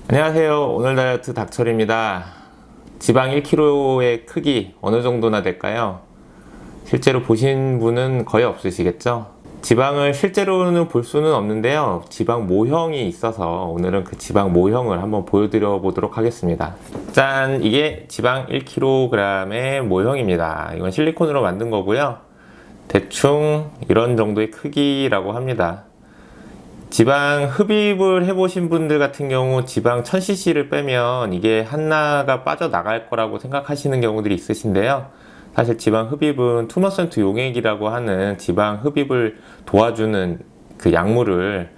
안녕하세요. 오늘 다이어트 닥철입니다. 지방 1kg의 크기 어느 정도나 될까요? 실제로 보신 분은 거의 없으시겠죠? 지방을 실제로는 볼 수는 없는데요. 지방 모형이 있어서 오늘은 그 지방 모형을 한번 보여드려 보도록 하겠습니다. 짠! 이게 지방 1kg의 모형입니다. 이건 실리콘으로 만든 거고요. 대충 이런 정도의 크기라고 합니다. 지방 흡입을 해보신 분들 같은 경우 지방 1000cc를 빼면 이게 하나가 빠져나갈 거라고 생각하시는 경우들이 있으신데요. 사실 지방 흡입은 투머센트 용액이라고 하는 지방 흡입을 도와주는 그 약물을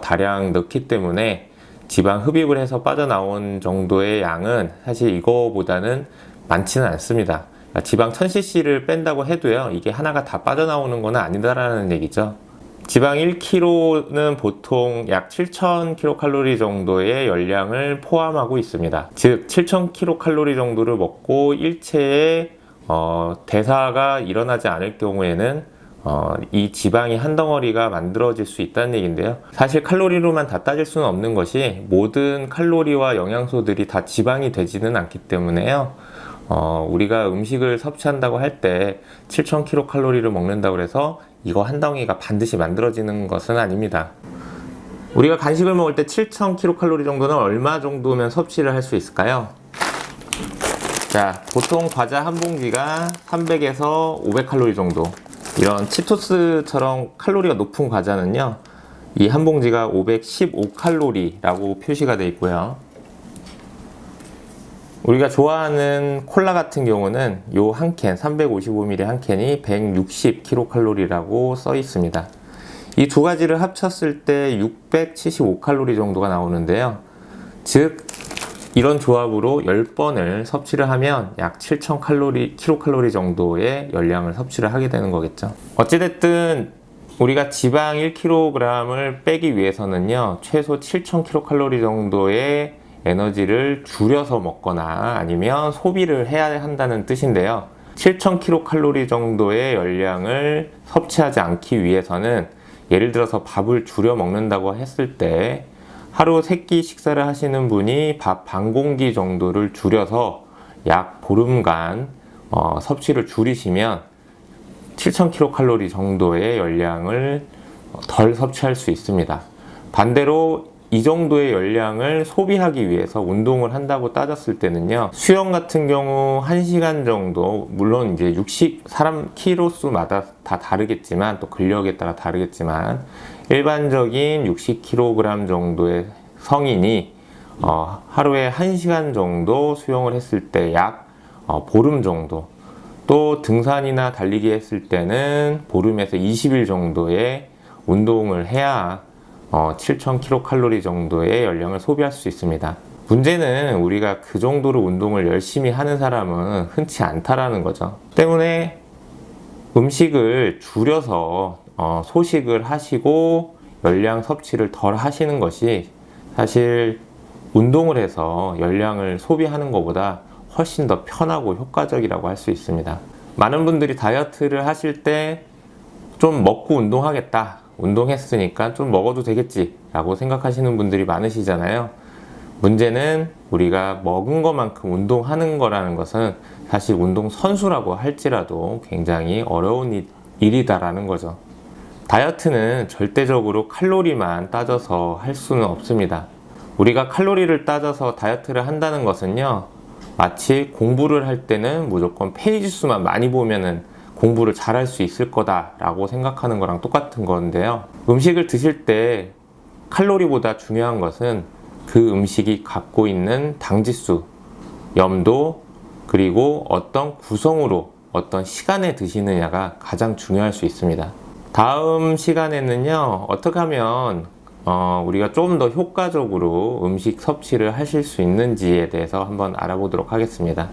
다량 넣기 때문에 지방 흡입을 해서 빠져나온 정도의 양은 사실 이거보다는 많지는 않습니다. 그러니까 지방 1000cc를 뺀다고 해도요, 이게 하나가 다 빠져나오는 건 아니다라는 얘기죠. 지방 1kg는 보통 약 7000kcal 정도의 열량을 포함하고 있습니다. 즉 7000kcal 정도를 먹고 일체의 대사가 일어나지 않을 경우에는 이 지방이 한 덩어리가 만들어질 수 있다는 얘기인데요. 사실 칼로리로만 다 따질 수는 없는 것이 모든 칼로리와 영양소들이 다 지방이 되지는 않기 때문에요. 우리가 음식을 섭취한다고 할 때 7000kcal를 먹는다고 해서 이거 한 덩이가 반드시 만들어지는 것은 아닙니다. 우리가 간식을 먹을 때 7000kcal 정도는 얼마 정도면 섭취를 할 수 있을까요? 자, 보통 과자 한 봉지가 300에서 500칼로리 정도. 이런 치토스처럼 칼로리가 높은 과자는요, 이 한 봉지가 515칼로리라고 표시가 되어 있고요. 우리가 좋아하는 콜라 같은 경우는 요 한 캔, 355ml 한 캔이 160kcal라고 써 있습니다. 이 두 가지를 합쳤을 때 675칼로리 정도가 나오는데요. 즉, 이런 조합으로 10번을 섭취를 하면 약 7000kcal 정도의 열량을 섭취를 하게 되는 거겠죠. 어찌됐든 우리가 지방 1kg을 빼기 위해서는요, 최소 7000kcal 정도의 에너지를 줄여서 먹거나 아니면 소비를 해야 한다는 뜻인데요. 7000kcal 정도의 열량을 섭취하지 않기 위해서는 예를 들어서 밥을 줄여 먹는다고 했을 때 하루 3끼 식사를 하시는 분이 밥 반 공기 정도를 줄여서 약 보름간 섭취를 줄이시면 7000kcal 정도의 열량을 덜 섭취할 수 있습니다. 반대로 이 정도의 열량을 소비하기 위해서 운동을 한다고 따졌을 때는요, 수영 같은 경우 1시간 정도, 물론 이제 사람 키로수마다 다 다르겠지만, 또 근력에 따라 다르겠지만, 일반적인 60kg 정도의 성인이 하루에 1시간 정도 수영을 했을 때 약 보름 정도, 또 등산이나 달리기 했을 때는 보름에서 20일 정도의 운동을 해야 7000kcal 정도의 열량을 소비할 수 있습니다. 문제는 우리가 그 정도로 운동을 열심히 하는 사람은 흔치 않다라는 거죠. 때문에 음식을 줄여서 소식을 하시고 열량 섭취를 덜 하시는 것이 사실 운동을 해서 열량을 소비하는 것보다 훨씬 더 편하고 효과적이라고 할 수 있습니다. 많은 분들이 다이어트를 하실 때 좀 먹고 운동하겠다, 운동했으니까 좀 먹어도 되겠지 라고 생각하시는 분들이 많으시잖아요. 문제는 우리가 먹은 것만큼 운동하는 거라는 것은 사실 운동 선수라고 할지라도 굉장히 어려운 일이다라는 거죠. 다이어트는 절대적으로 칼로리만 따져서 할 수는 없습니다. 우리가 칼로리를 따져서 다이어트를 한다는 것은요, 마치 공부를 할 때는 무조건 페이지 수만 많이 보면은 공부를 잘할 수 있을 거다라고 생각하는 거랑 똑같은 건데요. 음식을 드실 때 칼로리보다 중요한 것은 그 음식이 갖고 있는 당지수, 염도, 그리고 어떤 구성으로 어떤 시간에 드시느냐가 가장 중요할 수 있습니다. 다음 시간에는요, 어떻게 하면 우리가 좀 더 효과적으로 음식 섭취를 하실 수 있는지에 대해서 한번 알아보도록 하겠습니다.